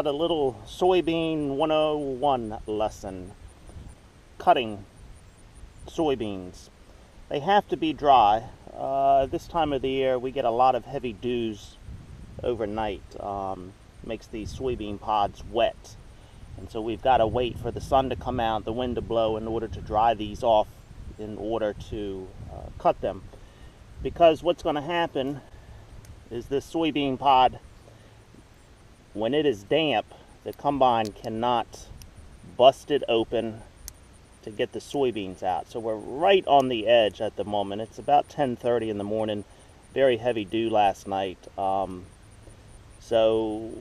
about a little soybean 101 lesson. Cutting soybeans. They have to be dry. This time of the year we get a lot of heavy dews overnight. Makes these soybean pods wet. And so we've got to wait for the sun to come out, the wind to blow in order to dry these off in order to cut them. Because what's going to happen is this soybean pod, when it is damp, the combine cannot bust it open to get the soybeans out. So we're right on the edge at the moment. It's about 10:30 in the morning. Very heavy dew last night. So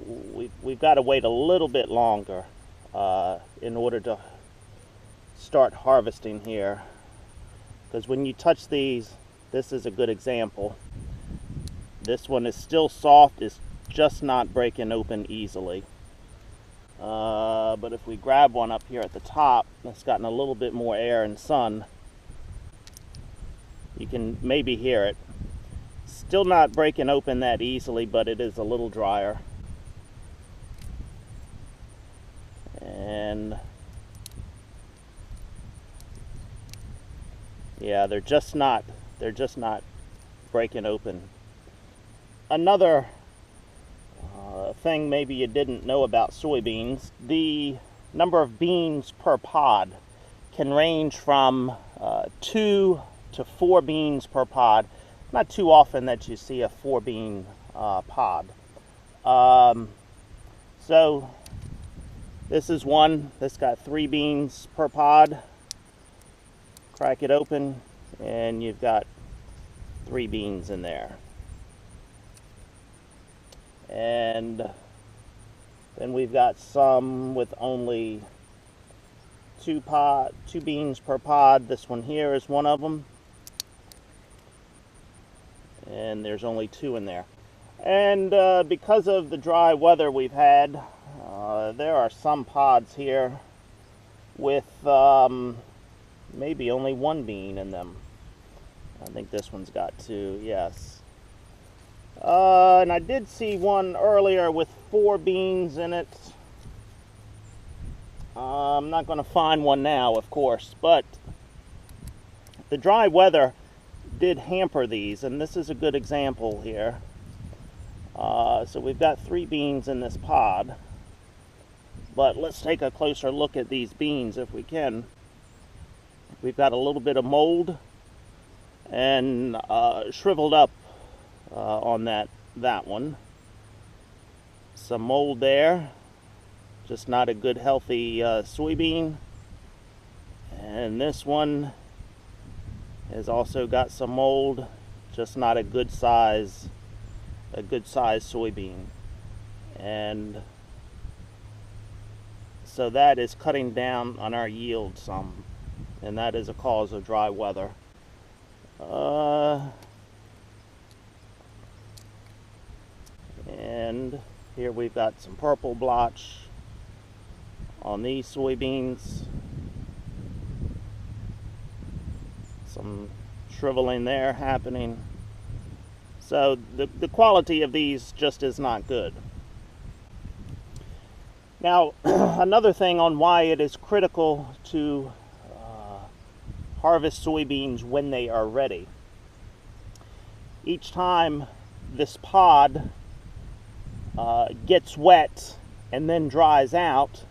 we've got to wait a little bit longer in order to start harvesting here. Because when you touch these, this is a good example. This one is still soft, it's just not breaking open easily. But if we grab one up here at the top that's gotten a little bit more air and sun, you can maybe hear it. Still not breaking open that easily, but it is a little drier. And yeah, they're just not breaking open. Another thing maybe you didn't know about soybeans, the number of beans per pod can range from 2 to 4 beans per pod. Not too often that you see a 4 bean pod. So this is one that's got 3 beans per pod. Crack it open and you've got 3 beans in there. And then we've got some with only 2 beans per pod. This one here is one of them. And there's only 2 in there. And because of the dry weather we've had, there are some pods here with maybe only 1 bean in them. I think this one's got 2, yes. And I did see one earlier with 4 beans in it. I'm not going to find one now, of course, but the dry weather did hamper these, and this is a good example here. So we've got 3 beans in this pod, but let's take a closer look at these beans if we can. We've got a little bit of mold and shriveled up on that one. Some mold there, just not a good healthy soybean. And this one has also got some mold, just not a good size soybean. And so that is cutting down on our yield some, and that is a cause of dry weather. And here we've got some purple blotch on these soybeans. Some shriveling there happening. So the quality of these just is not good. Now, another thing on why it is critical to harvest soybeans when they are ready. Each time this pod gets wet and then dries out,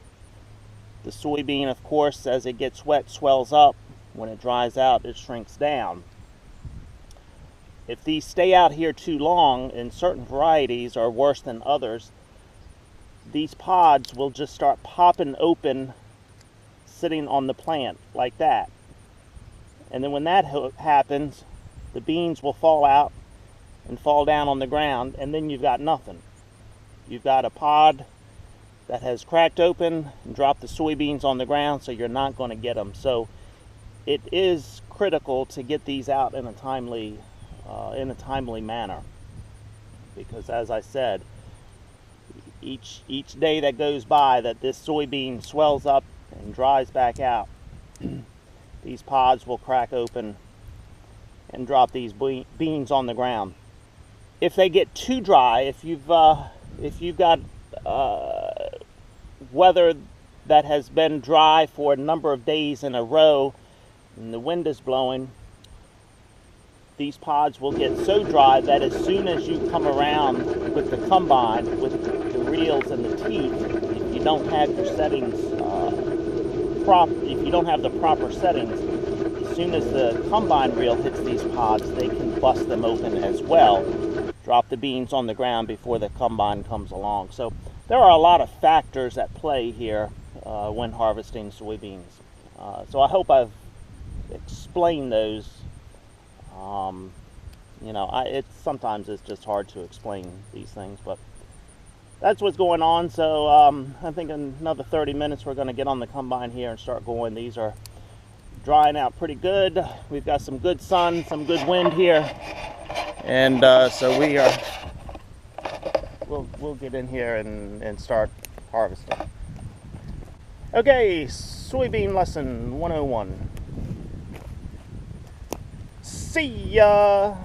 the soybean, of course, as it gets wet, swells up. When it dries out, it shrinks down. If these stay out here too long, and certain varieties are worse than others, these pods will just start popping open sitting on the plant like that. And then when that happens, the beans will fall out and fall down on the ground, and then you've got nothing. You've got a pod that has cracked open and dropped the soybeans on the ground, so you're not going to get them. So it is critical to get these out in a timely manner, because, as I said, each day that goes by that this soybean swells up and dries back out, these pods will crack open and drop these beans on the ground. If they get too dry, if you've got weather that has been dry for a number of days in a row and the wind is blowing, these pods will get so dry that as soon as you come around with the combine, with the reels and the teeth, if you don't have your settings if you don't have the proper settings, as soon as the combine reel hits these pods, they can bust them open as well. Drop the beans on the ground before the combine comes along. So there are a lot of factors at play here when harvesting soybeans. So I hope I've explained those. You know, sometimes it's just hard to explain these things, but that's what's going on. So I think in another 30 minutes we're going to get on the combine here and start going. These are drying out pretty good. We've got some good sun, some good wind here, and so we'll get in here and start harvesting. Okay, soybean lesson 101. See ya!